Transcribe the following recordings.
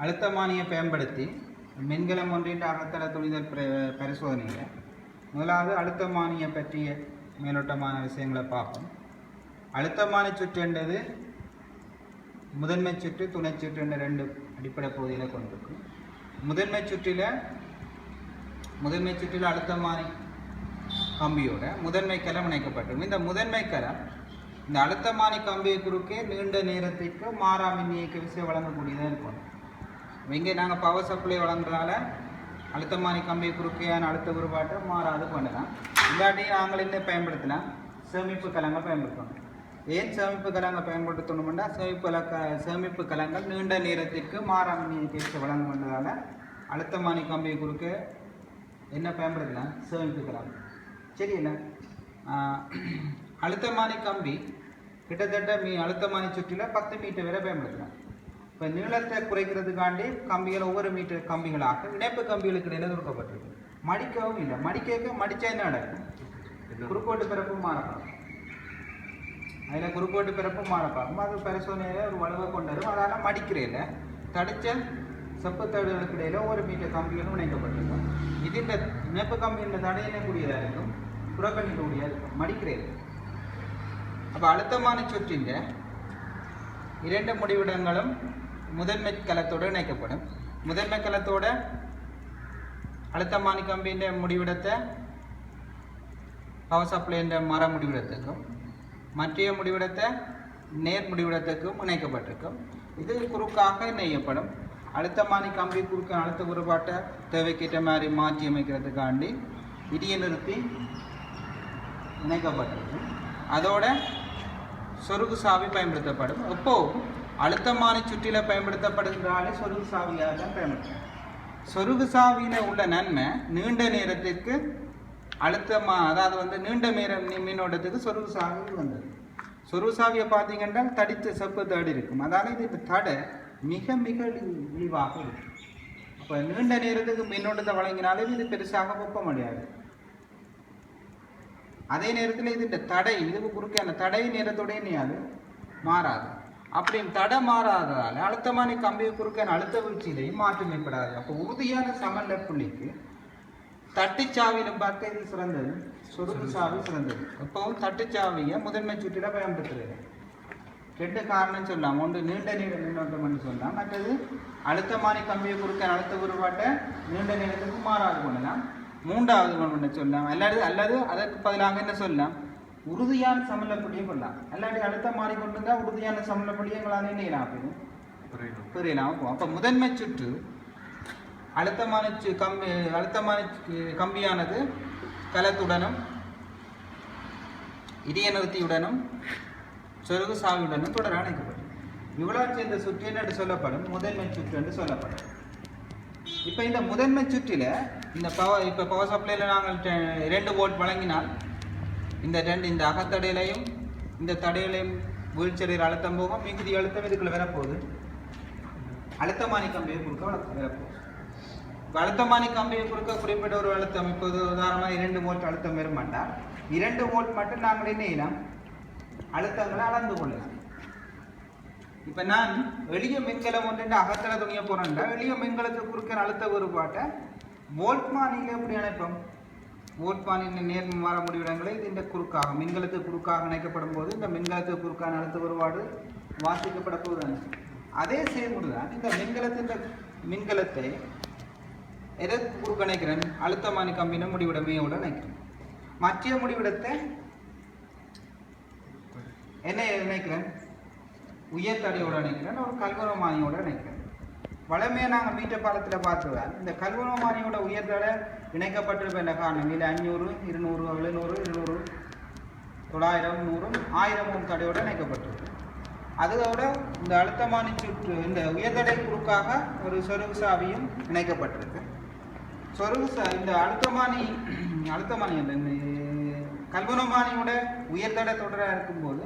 அழுத்தமானியை பயன்படுத்தி மின்கலம் ஒன்றின் அகத்தள துணிதல் பரிசோதனையில் முதலாவது அழுத்தமானியை பற்றிய மேலோட்டமான விஷயங்களை பார்ப்போம். அழுத்தமானி சுற்று என்பது முதன்மை சுற்று துணை சுற்று என்ற ரெண்டு அடிப்படை பகுதிகளை கொண்டிருக்கும். முதன்மை சுற்றில் அழுத்தமானி கம்பியோட முதன்மை கலம் இணைக்கப்பட்டிருக்கும். இந்த முதன்மை கலம் இந்த அழுத்தமானி கம்பியை குறுக்கே நீண்ட நேரத்திற்கு மாறா மின் இயக்க விசை வழங்கக்கூடியதாக இருக்கும். இங்கே நாங்கள் பவர் சப்ளை வழங்குறதால அழுத்தமானி கம்பியை குறுக்கையான அழுத்த குறுபாட்டை மாறாது பண்ணலாம். இல்லாட்டி நாங்கள் என்ன பயன்படுத்தலாம்? சேமிப்பு கலங்கள் பயன்படுத்தணும். ஏன் சேமிப்பு கலங்கள் பயன்படுத்தணும்னா சேமிப்பு கலங்கள் நீண்ட நேரத்திற்கு மாறா மின் இயக்க விசை வழங்க வேண்டதால் அழுத்தமானி கம்பியை குறுக்க என்ன பயன்படுத்தலாம்? சேமிப்பு கலம். சரியில்லை, அழுத்தமானி கம்பி கிட்டத்தட்ட அழுத்தமானி சுற்றில் 10 மீட்டர் வரை பயன்படுத்தலாம். இப்போ நீளத்தை குறைக்கிறதுக்காண்டி கம்பிகள் ஒவ்வொரு மீட்டர் கம்பிகளாக இணைப்பு கம்பிகளுக்கு இடையில கொடுக்கப்பட்டிருக்கு. மடிக்கவும் இல்லை, மடித்தா என்ன நடக்கும்? குறுக்கோட்டு பிறப்பும் மாறப்படும். அதில் குறுக்கோட்டு பிறப்பும் மாறப்படும். அது பரிசோதனையில் ஒரு வலுவை கொண்டரும். அதனால் மடிக்கிறேன் தடித்த செப்பு தடுகளுக்கு இடையில ஒவ்வொரு மீட்டர் கம்பிகளும் இணைக்கப்பட்டிருக்கும். இது இந்த இணைப்பு கம்பியின் தடையினக்கூடியதாக இருக்கும், புறக்கணிக்கக்கூடியதாக இருக்கும், மடிக்கிறேன். அப்போ அழுத்தமானி சுற்றின் 2 முடிவிடங்களும் முதன்மை கலத்தோடு இணைக்கப்படும். முதன்மை கலத்தோட அழுத்தமானி கம்பியின் முடிவிடத்தை பவர் சப்ளை மர முடிவிடத்துக்கும் மற்ற முடிவிடத்தை நேர் முடிவிடத்துக்கும் இணைக்கப்பட்டிருக்கும். இது குறுக்காக இணையப்படும். அழுத்தமானி கம்பி குறுக்க அழுத்த குறுபாட்டை தேவைக்கேற்ற மாதிரி மாற்றி அமைக்கிறதுக்காண்டி இடியை நிறுத்தி இணைக்கப்பட்டிருக்கும். அதோட சொருகு சாவி பயன்படுத்தப்படும். எப்போவும் அழுத்தமானி சுற்றில பயன்படுத்தப்படுகிறாலே சொருகு சாவியாக தான் பயன்படுத்தும். சொருகு சாவியில் உள்ள நன்மை நீண்ட நேரத்திற்கு அதாவது நீண்ட மின்னோட்டத்துக்கு சொருகு சாவி வந்தது. சொருகு சாவியை பார்த்தீங்கன்னா தடித்த செப்பு தடி இருக்கும். அதால இது தடை மிக மிக விரிவாக இருக்கும். அப்போ நீண்ட நேரத்துக்கு மின்னோட்டத்தை வழங்கினாலே இது பெருசாக வெப்ப முடியாது. அதே நேரத்தில் இது இந்த தடை இதுக்கு குறுக்கே அந்த தடை நேரத்தோடய நீயாது மாறாது. அப்படி தடை மாறாததால் அழுத்தமானி கம்பியை குறுக்கே அழுத்த வீழ்ச்சியிலையும் மாற்றம் ஏற்படாது. அப்போ உறுதியான சமநிலை புள்ளிக்கு தட்டுச்சாவியிலும் பார்க்க இது சிறந்தது, சொருகு சாவி சிறந்தது. எப்பவும் தட்டுச்சாவியை முதன்மை சுற்றில பயன்படுத்துறது 2 காரணம் சொல்லலாம். ஒன்று நீண்ட நேர மின்னோட்டம் என்று சொல்லலாம், மற்றது அழுத்தமானி கம்பியை குறுக்க அழுத்த குறுபாட்டை நீண்ட நேரத்துக்கு மாறாது பண்ணலாம். 3வது ஒன்று சொல்லலாம். அல்லது அதற்கு பதிலாக என்ன சொல்லலாம்? உறுதியான சமநிலைப்படியும் பண்ணலாம். அல்லாட்டி அழுத்தம் மாறிக்கொண்டிருந்தா உறுதியான சமநிலைப்படியும் எங்களால் என்ன புரியலாம். அப்போ முதன்மை சுற்று அழுத்தமானி கம்பியானது கலத்துடனும் இடிய நிறுத்தியுடனும் சொருகு சாவியுடனும் தொடர அணைக்கப்படும். இவ்வளோ சேர்ந்த சுற்று என்று சொல்லப்படும் முதன்மை சுற்று என்று சொல்லப்படும். இப்போ இந்த முதன்மை சுற்றில் இந்த பவர் சப்ளையில் நாங்கள் 2 வோல்ட் வழங்கினால் இந்த அகத்தடையிலையும் இந்த தடையிலையும் வீழ்ச்சடையில் அழுத்தம் போகும். மிகுதி அழுத்தம் இதுக்குள்ள வரப்போகுது. அழுத்தமானி கம்பியை குறுக்க வரப்போகுது. இப்போ அழுத்தமானி கம்பியை குறுக்க குறிப்பிட்ட ஒரு அழுத்தம், இப்போது உதாரணமாக 2 வோல்ட் அழுத்தம் வருமாட்டால் 2 வோல்ட் மட்டும் நாங்கள் என்ன செய்யலாம்? அழுத்தங்களை அளந்து கொள்ளலாம். இப்போ நான் எளிய மின்கலம் ஒன்று அகத்தள துணியை போகிறேன்டா எளிய மின்கலத்துக்கு குறுக்கிற அழுத்த வேறுபாட்டை வோல்ட்மானியில் எப்படி இணைப்போம்? வோல்ட்மானின் நேர்மாற முடிவிடங்களை இந்த குறுக்காக மின்கலத்துக்கு குறுக்காக இணைக்கப்படும் போது இந்த மின்கலத்துக்கு குறுக்கான அழுத்த வேறுபாடு வாசிக்கப்பட போகுது. அதே செயல்முறைதான் இந்த மின்கலத்தை எதற்கு குறுக்க இணைக்கிறேன்? அழுத்தமானி கம்பின முடிவிடமையோடு இணைக்கிறேன். மற்ற முடிவிடத்தை என்ன இணைக்கிறேன்? உயர் தடையோடு இணைக்கிறேன், ஒரு கல்வனமானியோடு இணைக்கிறேன். வளமையாக நாங்கள் மீட்டர் பாலத்தில் பார்த்துதான் இந்த கல்வனமானியோட உயர் தடை இணைக்கப்பட்டிருப்ப என்ன காரணம்? இல்லை 500, 200, 700, 200, 900, 100, 1000 தடையோடு இணைக்கப்பட்டிருக்கு. அதோட இந்த அழுத்தமானி சுற்று இந்த உயர்தடை குறுக்காக ஒரு சொருகு சாவியும் இணைக்கப்பட்டிருக்கு. இந்த அழுத்தமானி இந்த கல்வனமானியோட உயர்தடை தொடராக இருக்கும்போது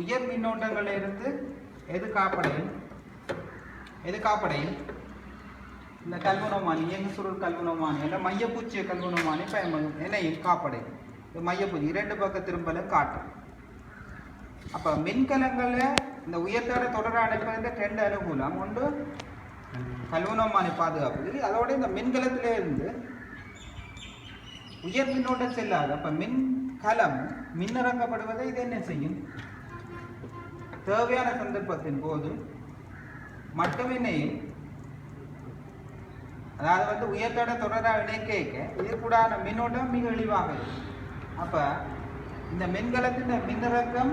உயர் மின்னோட்டங்கள்ல இருந்து எது காப்படையும்? இந்த கல்வனமானி எங்க சுருள் கல்வனமானி இல்லை மையப்பூச்சிய கல்வனமானி என்னையும் காப்படையும். மையப்பூச்சி 2 பக்கம் திரும்பல காட்டும். அப்போ மின்கலங்களில் இந்த உயர்தடை தொடர அடைப்பதற்கு 2 அனுகூலம். ஒன்று கல்வனோமானி பாதுகாப்பு. அதோட இந்த மின்கலத்திலே இருந்து உயர் மின்னோட்டம் செல்லாது. அப்போ மின்கலம் மின்னிறக்கப்படுவதை இது என்ன செய்யும்? தேவையான சந்தர்ப்பத்தின் போது மட்டுமே, அதாவது உயர்த்தோட தொடராக இணைக்க இது கூடான மின்னோட்டம் மிக எளிவாக இருக்கும். அப்போ இந்த மின்கலத்தின் மின்னிறக்கம்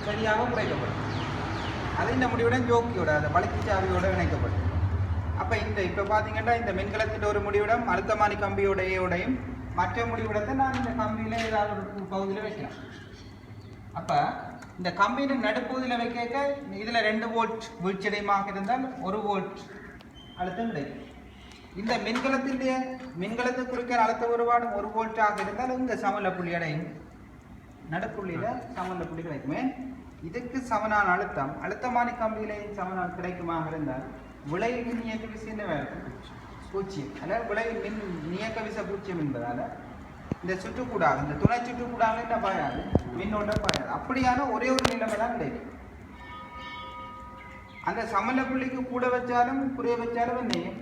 சரியாக குறைக்கப்படும். அது இந்த முடிவுடன் ஜோக்கியோட அந்த வளர்ச்சி சாவியோட இணைக்கப்படும். அப்போ இப்போ பார்த்தீங்கன்னா இந்த மின்கலத்தின் ஒரு முடிவிடம் அழுத்தமானி கம்பியோடையும் மற்ற முடிவிடத்தை நான் இந்த கம்பியில் ஏதாவது ஒரு பகுதியில் வைக்கலாம். அப்போ இந்த கம்பியின் நடுப்பகுதியில் வைக்க இதில் 2 வோல்ட் வீழ்ச்சியடையமாக இருந்தால் 1 வோல்ட் அழுத்தம் கிடைக்கும். இந்த மின்கலத்தை குறுக்க அழுத்த வேறுபாடு 1 வோல்ட்டாக இருந்தால் இந்த சமநிலை புள்ளி அடையும். நடுப்புள்ளியில் சமநிலை புள்ளி கிடைக்குமே. இதுக்கு சமனான அழுத்தமானி கம்பியிலையும் சமனான கிடைக்குமாக இருந்தால் விளைவு மின் இயக்க விசை என்ன வேறு? பூஜ்ஜியம். அதாவது விளைவு மின் இயக்க விசை பூஜ்ஜியம் என்பதால் இந்த சுற்றுக்கூடாது, இந்த துணை சுற்றுக்கூடாது என்ன பாயாது, மின்னோட்டம் பாயாது. அப்படியான ஒரே ஒரு நிலைமை தான் கிடைக்கும். அந்த சமநிலை புள்ளிக்கு கூட வச்சாலும் குறைய வச்சாலும் என்ன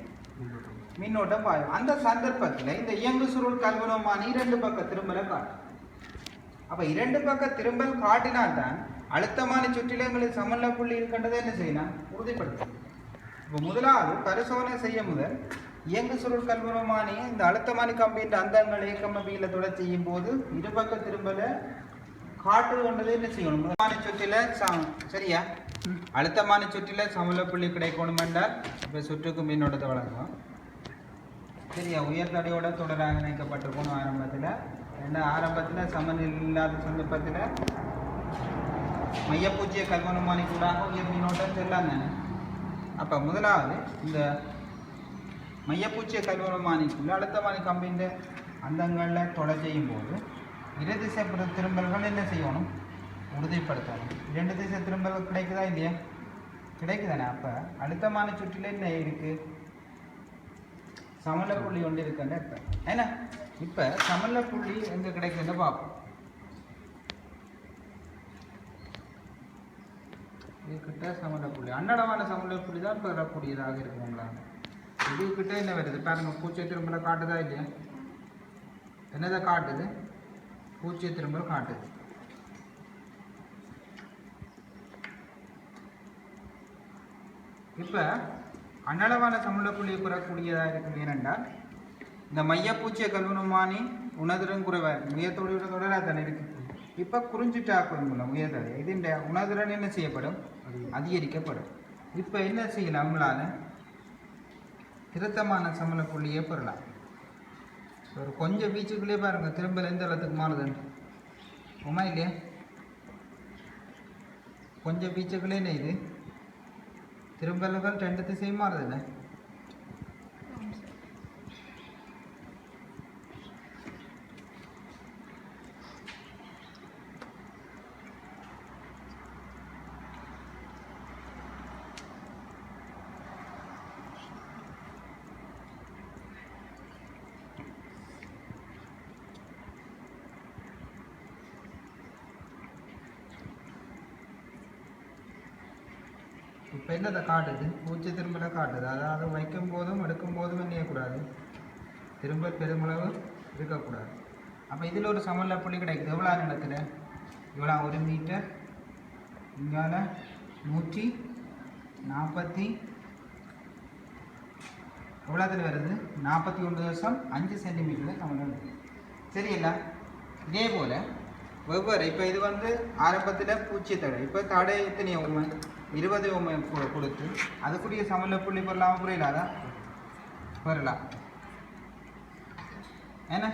மின்னோட்டம் பாயும். அந்த சந்தர்ப்பத்தில் இந்த இயங்கு சுருள் கல்வனோமானி 2 பக்க திரும்பலை காட்டும். அப்போ 2 பக்க திரும்பல் காட்டினால்தான் அழுத்தமானி சுற்றிலங்களில் சமநிலை புள்ளி இருக்கின்றதை என்ன செய்யலாம்? உறுதிப்படுத்தும். இப்போ முதலாவது பரிசோதனை செய்ய முதல் இயங்கு சுருள் கல்வனோமானியை இந்த அழுத்தமானி கம்பியின் அந்தங்கள் இயக்கம்பியில் தொடர் செய்யும் போது 2 பக்க திரும்பலை காட்டு கொண்டதை என்ன செய்யணும்? முதலானி சுற்றில சரியா அழுத்தமானி சுற்றில சமநிலை புள்ளி கிடைக்கணும் என்றால் இப்போ சுற்றுக்கு மின்னோட்டத்தை வழங்கும். சரியா உயர்தடையோட தொடராக இணைக்கப்பட்டிருக்கணும் ஆரம்பத்தில். ஆரம்பத்தில் சமநிலை இல்லாத சந்தர்ப்பத்தில் மையப்பூச்சிய கல்வனோமானி கூட உயர் மின்னோட்டம் செல்லாம் தானே. அப்போ முதலாவது இந்த மையப்பூச்சிய கல்வனோமானிக்குள்ள அழுத்தமானி கம்பியின் அந்தங்களில் தொடர் செய்யும் போது 2 திசை திரும்பல்கள் என்ன செய்யணும்? உறுதிப்படுத்தணும். 2 திசை திரும்பல்கள் கிடைக்குதா இல்லையா? கிடைக்குதானே. அப்போ அழுத்தமானி சுற்றில என்ன இருக்குது? சமநிலை புள்ளி ஒன்று இருக்குன்னு இப்போ ஏன்னா இப்போ சமநிலை புள்ளி எங்கே கிடைக்குதுன்னு பார்ப்போம். இதுக்கிட்ட சமநிலை புள்ளி அன்னடமான சமநிலை புள்ளி தான் பெறக்கூடியதாக இருக்குங்களா? இதுக்கிட்ட என்ன வருது பாருங்க, பூச்சிய திரும்பலை காட்டுதா இல்லையா? என்னதை காட்டுது? பூச்சிய திரும்பல் காட்டுது. இப்போ அன்னளவான சமநிலை புள்ளியை பெறக்கூடியதாக இருக்குது. ஏனென்றால் இந்த மையப்பூச்சிய கல்வனோமானி உணர்திறன் குறைவாக உயர்த்தோடு தொடராக தானே இருக்குது. இப்போ குறிஞ்சிட்டாக்கும் உயர்தடை இது இந்த உணர்திறன் என்ன செய்யப்படும்? அதிகரிக்கப்படும். இப்போ என்ன செய்யலாம்? நம்மளால் திருத்தமான சமநிலை புள்ளியை பெறலாம். ஒரு கொஞ்சம் வீச்சுக்குள்ளே பாருங்கள் திரும்பல எந்த இடத்துக்கு மாறுதுன்னு உமா இல்லையா? கொஞ்சம் வீச்சுக்குள்ளே என்ன இது திரும்பல்கள் 2 திசையும் மாறுதுல்ல. இப்போ என்னதை காட்டுது? பூச்சி திரும்பலை காட்டுது. அதாவது வைக்கும் போதும் எடுக்கும் போதும் என்னையக்கூடாது, திரும்பல் பெருமளவு இருக்கக்கூடாது. அப்போ இதில் ஒரு சமநிலை புள்ளி கிடைக்குது. எவ்வளோ இடத்துல? இவ்வளோ 1 மீட்டர், இங்கால 140 எவ்வளோத்தில் வருது? 41.5 சென்டிமீட்டரில் சமநிலை வருது. சரியில்ல? இதே போல் வெவ்வேறு இப்போ இது ஆரம்பத்தில் பூச்சி தடை. இப்போ தடை எத்தனை உண்மை? 20 உண்மை கொடுத்து அதுக்குரிய சமநிலை புள்ளி பெறலாமா? புரியலாதா? பெறலாம். ஏன்னா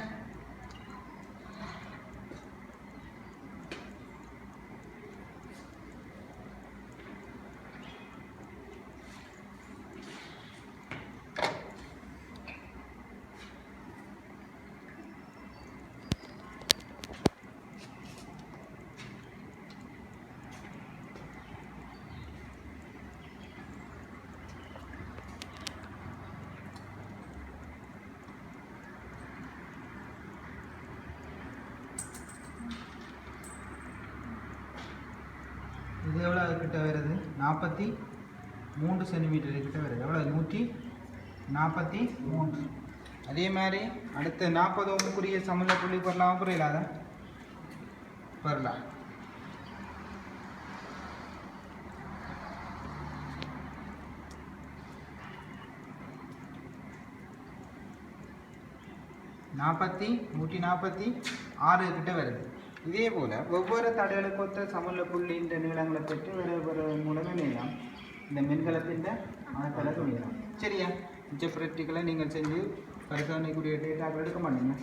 இது எவ்வளோ கிட்ட வருது? 40 3 சென்டிமீட்டர் கிட்ட வருது. எவ்வளோ? 143. அதே மாதிரி அடுத்த 40 ஓமுக்குரிய சமநிலை புள்ளி பெறலாம், புரியலாத பெறலாம். நாற்பத்தி 146 கிட்ட வருது. இதே போல் ஒவ்வொரு தடைகளுக்கு ஒத்த சமநிலை புள்ளியின் நீளங்களை பெற்று வேறு மூலமே நீளம் இந்த மின்கலத்தின் அணுக்களை துணியலாம். சரியா? மிச்ச ப்ராக்டிக்கலை நீங்கள் செஞ்சு பரிசோதனைக்குரிய டேட்டாக்கள் எடுக்க மாட்டீங்க.